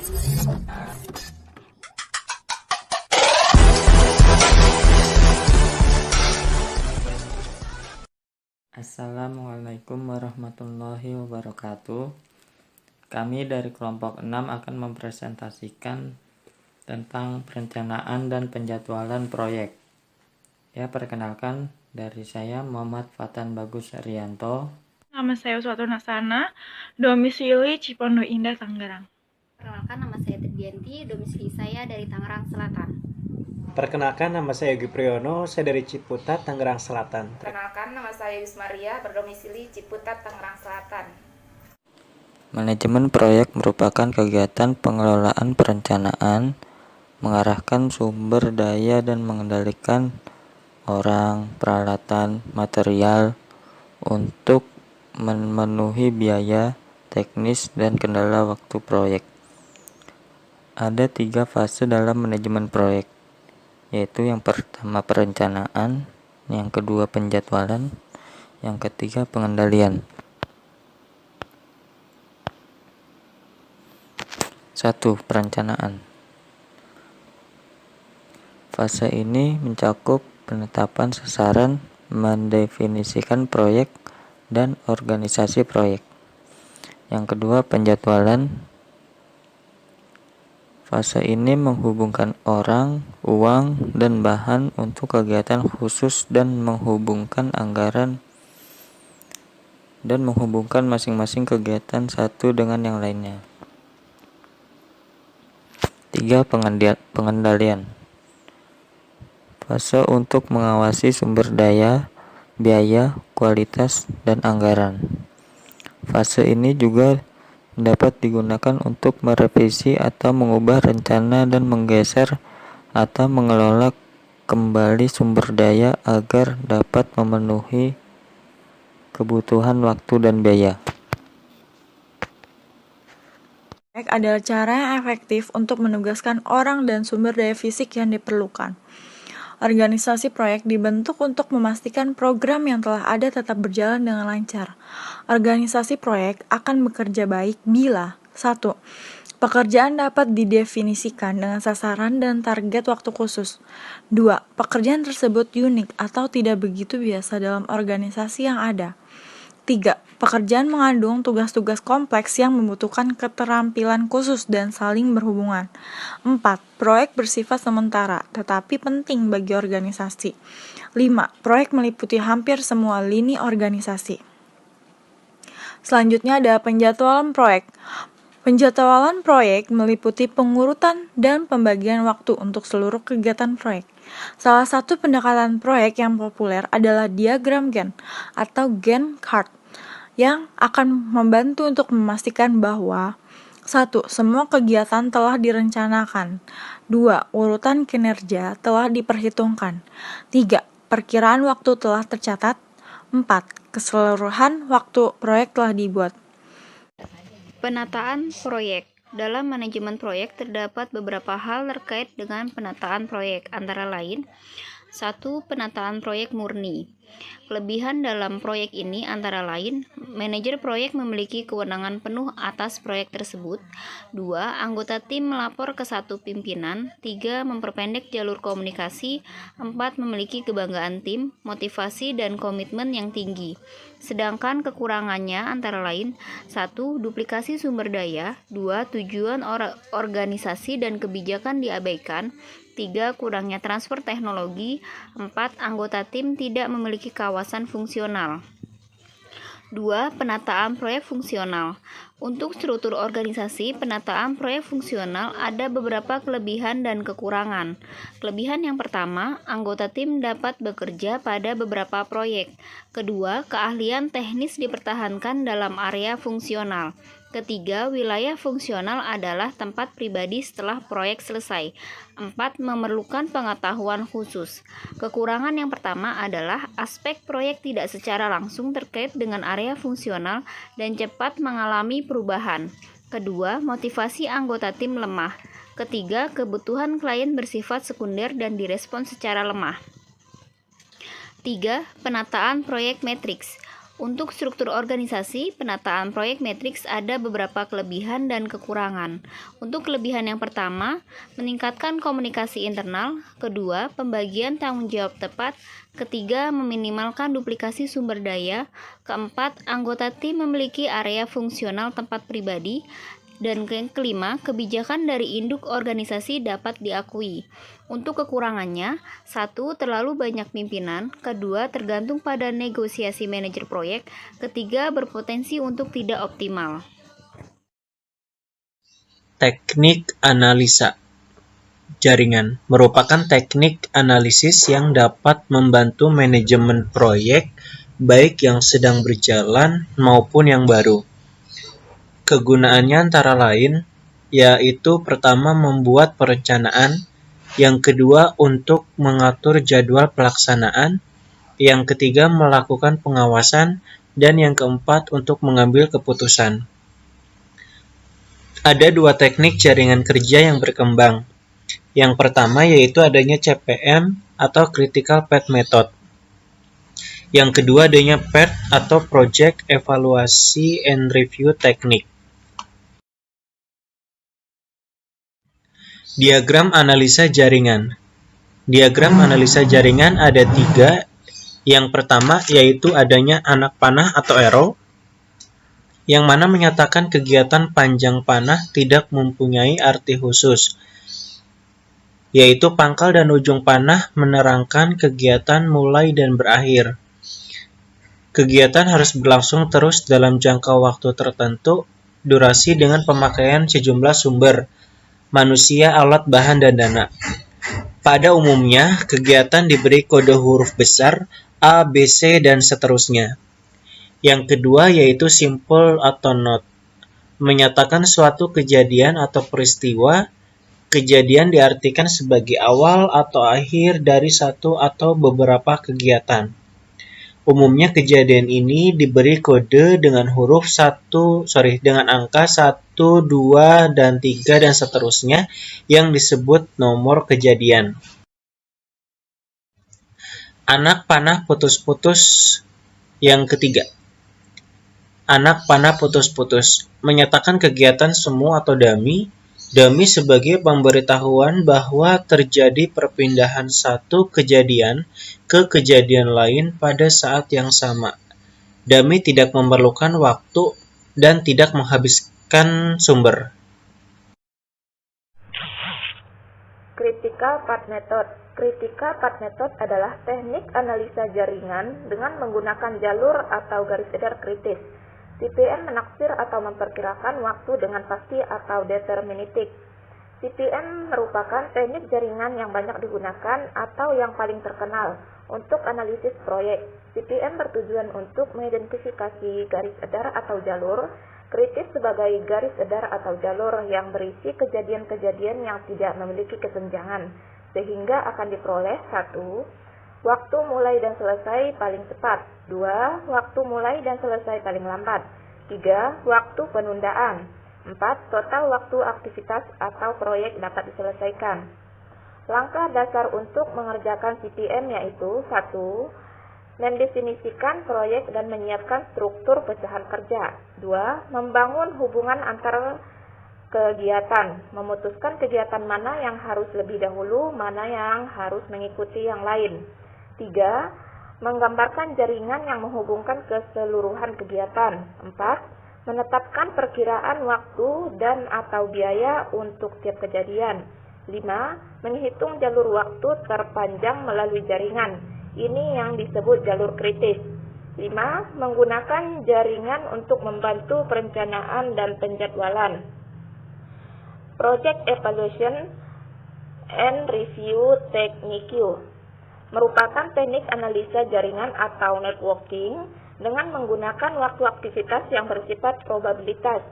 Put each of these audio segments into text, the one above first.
Assalamualaikum warahmatullahi wabarakatuh. Kami dari kelompok 6 akan mempresentasikan tentang perencanaan dan penjadwalan proyek. Ya, perkenalkan dari saya Muhammad Fatan Bagus Arianto. Nama saya Uswatu Nasana, domisili Cipondo Indah, Tangerang. Perkenalkan, nama saya Tridianti, domisili saya dari Tangerang Selatan. Perkenalkan, nama saya Yogi Priyono, saya dari Ciputat, Tangerang Selatan. Perkenalkan, nama saya Yusmaria, berdomisili Ciputat, Tangerang Selatan. Manajemen proyek merupakan kegiatan pengelolaan perencanaan, mengarahkan sumber daya dan mengendalikan orang, peralatan, material untuk memenuhi biaya, teknis, dan kendala waktu proyek. Ada 3 fase dalam manajemen proyek, yaitu yang pertama perencanaan, yang kedua penjadwalan, yang ketiga pengendalian. 1. Perencanaan. Fase ini mencakup penetapan sasaran, mendefinisikan proyek, dan organisasi proyek. Yang kedua penjadwalan. Fase ini menghubungkan orang, uang, dan bahan untuk kegiatan khusus dan menghubungkan anggaran dan menghubungkan masing-masing kegiatan satu dengan yang lainnya. 3. Pengendalian. Fase untuk mengawasi sumber daya, biaya, kualitas, dan anggaran. Fase ini juga dapat digunakan untuk merevisi atau mengubah rencana dan menggeser atau mengelola kembali sumber daya agar dapat memenuhi kebutuhan waktu dan biaya. Proyek adalah cara yang efektif untuk menugaskan orang dan sumber daya fisik yang diperlukan. Organisasi proyek dibentuk untuk memastikan program yang telah ada tetap berjalan dengan lancar. Organisasi proyek akan bekerja baik bila 1. Pekerjaan dapat didefinisikan dengan sasaran dan target waktu khusus. 2. Pekerjaan tersebut unik atau tidak begitu biasa dalam organisasi yang ada. 3. Pekerjaan mengandung tugas-tugas kompleks yang membutuhkan keterampilan khusus dan saling berhubungan. 4. Proyek bersifat sementara, tetapi penting bagi organisasi. 5. Proyek meliputi hampir semua lini organisasi. Selanjutnya ada penjadwalan proyek. Penjadwalan proyek meliputi pengurutan dan pembagian waktu untuk seluruh kegiatan proyek. Salah satu pendekatan proyek yang populer adalah diagram Gantt atau Gantt chart yang akan membantu untuk memastikan bahwa 1. Semua kegiatan telah direncanakan. 2. Urutan kinerja telah diperhitungkan. 3. Perkiraan waktu telah tercatat. 4. Keseluruhan waktu proyek telah dibuat. Penataan proyek. Dalam manajemen proyek terdapat beberapa hal terkait dengan penataan proyek, antara lain 1. Penataan proyek murni. Kelebihan dalam proyek ini antara lain, manajer proyek memiliki kewenangan penuh atas proyek tersebut. 2. Anggota tim melapor ke satu pimpinan. 3. Memperpendek jalur komunikasi. 4. Memiliki kebanggaan tim, motivasi, dan komitmen yang tinggi. Sedangkan kekurangannya antara lain 1. Duplikasi sumber daya. 2. Tujuan organisasi dan kebijakan diabaikan. 3. Kurangnya transfer teknologi. 4. Anggota tim tidak memiliki kawasan fungsional. 2. Penataan proyek fungsional. Untuk struktur organisasi, penataan proyek fungsional ada beberapa kelebihan dan kekurangan. Kelebihan yang pertama, anggota tim dapat bekerja pada beberapa proyek. Kedua, keahlian teknis dipertahankan dalam area fungsional. Ketiga, wilayah fungsional adalah tempat pribadi setelah proyek selesai. 4. Memerlukan pengetahuan khusus. Kekurangan yang pertama adalah aspek proyek tidak secara langsung terkait dengan area fungsional dan cepat mengalami perubahan. Kedua, motivasi anggota tim lemah. Ketiga, kebutuhan klien bersifat sekunder dan direspons secara lemah. 3. Penataan proyek matriks. Untuk struktur organisasi, penataan proyek matriks ada beberapa kelebihan dan kekurangan. Untuk kelebihan yang pertama, meningkatkan komunikasi internal. Kedua, pembagian tanggung jawab tepat. Ketiga, meminimalkan duplikasi sumber daya. Keempat, anggota tim memiliki area fungsional tempat pribadi. Dan yang kelima, kebijakan dari induk organisasi dapat diakui. Untuk kekurangannya, 1. Terlalu banyak pimpinan. Kedua, tergantung pada negosiasi manajer proyek. Ketiga, berpotensi untuk tidak optimal. Teknik analisa jaringan merupakan teknik analisis yang dapat membantu manajemen proyek, baik yang sedang berjalan maupun yang baru. Kegunaannya antara lain, yaitu pertama membuat perencanaan, yang kedua untuk mengatur jadwal pelaksanaan, yang ketiga melakukan pengawasan, dan yang keempat untuk mengambil keputusan. Ada dua teknik jaringan kerja yang berkembang. Yang pertama yaitu adanya CPM atau Critical Path Method. Yang kedua adanya PERT atau Project Evaluation and Review Technique. Diagram analisa jaringan. Diagram analisa jaringan ada 3. Yang pertama yaitu adanya anak panah atau arrow, yang mana menyatakan kegiatan panjang panah tidak mempunyai arti khusus, yaitu pangkal dan ujung panah menerangkan kegiatan mulai dan berakhir. Kegiatan harus berlangsung terus dalam jangka waktu tertentu, durasi dengan pemakaian sejumlah sumber, manusia, alat, bahan, dan dana. Pada umumnya, kegiatan diberi kode huruf besar A, B, C, dan seterusnya. Yang kedua yaitu simple atau not, menyatakan suatu kejadian atau peristiwa. Kejadian diartikan sebagai awal atau akhir dari satu atau beberapa kegiatan. Umumnya kejadian ini diberi kode dengan dengan angka 1, 2, dan 3 dan seterusnya yang disebut nomor kejadian. Anak panah putus-putus. Yang ketiga, anak panah putus-putus menyatakan kegiatan semu atau dummy sebagai pemberitahuan bahwa terjadi perpindahan satu kejadian ke kejadian lain pada saat yang sama. Dummy tidak memerlukan waktu dan tidak menghabiskan sumber. Critical Path Method. Critical Path Method adalah teknik analisa jaringan dengan menggunakan jalur atau garis edar kritis. CPM menaksir atau memperkirakan waktu dengan pasti atau deterministik. CPM merupakan teknik jaringan yang banyak digunakan atau yang paling terkenal untuk analisis proyek. CPM bertujuan untuk mengidentifikasi garis edar atau jalur kritis sebagai garis edar atau jalur yang berisi kejadian-kejadian yang tidak memiliki kesenjangan, sehingga akan diperoleh 1. Waktu mulai dan selesai paling cepat. 2. Waktu mulai dan selesai paling lambat. 3. Waktu penundaan. 4. Total waktu aktivitas atau proyek dapat diselesaikan. Langkah dasar untuk mengerjakan CPM yaitu 1. Mendefinisikan proyek dan menyiapkan struktur pecahan kerja. 2. Membangun hubungan antar kegiatan. Memutuskan kegiatan mana yang harus lebih dahulu, mana yang harus mengikuti yang lain. 3. Menggambarkan jaringan yang menghubungkan keseluruhan kegiatan. 4. Menetapkan perkiraan waktu dan atau biaya untuk tiap kejadian. 5. Menghitung jalur waktu terpanjang melalui jaringan. Ini yang disebut jalur kritis. 5. Menggunakan jaringan untuk membantu perencanaan dan penjadwalan. Project Evaluation and Review Technique merupakan teknik analisa jaringan atau networking dengan menggunakan waktu aktivitas yang bersifat probabilitas.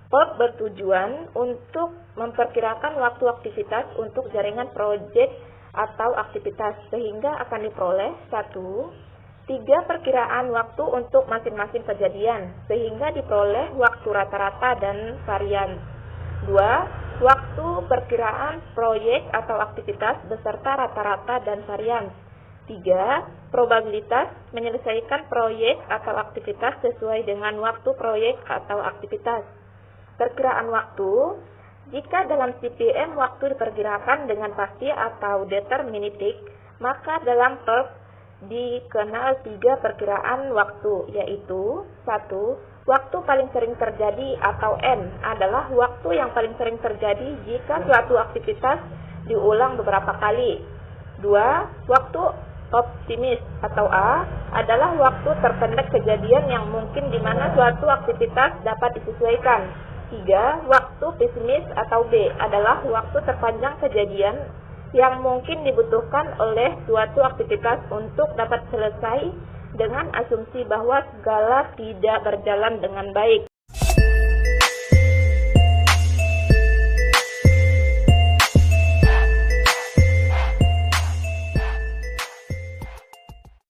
PERT bertujuan untuk memperkirakan waktu aktivitas untuk jaringan proyek atau aktivitas sehingga akan diperoleh 1. 3 perkiraan waktu untuk masing-masing kejadian sehingga diperoleh waktu rata-rata dan varian. 2. Waktu perkiraan proyek atau aktivitas beserta rata-rata dan varians. 3. 3. Probabilitas menyelesaikan proyek atau aktivitas sesuai dengan waktu proyek atau aktivitas. Perkiraan waktu. Jika dalam CPM waktu diperkirakan dengan pasti atau deterministik, maka dalam PERT dikenal 3 perkiraan waktu, yaitu 1. Waktu paling sering terjadi atau N adalah waktu yang paling sering terjadi jika suatu aktivitas diulang beberapa kali. 2. Waktu optimis atau A adalah waktu terpendek kejadian yang mungkin di mana suatu aktivitas dapat disesuaikan. 3. Waktu pesimis atau B adalah waktu terpanjang kejadian yang mungkin dibutuhkan oleh suatu aktivitas untuk dapat selesai dengan asumsi bahwa segala tidak berjalan dengan baik.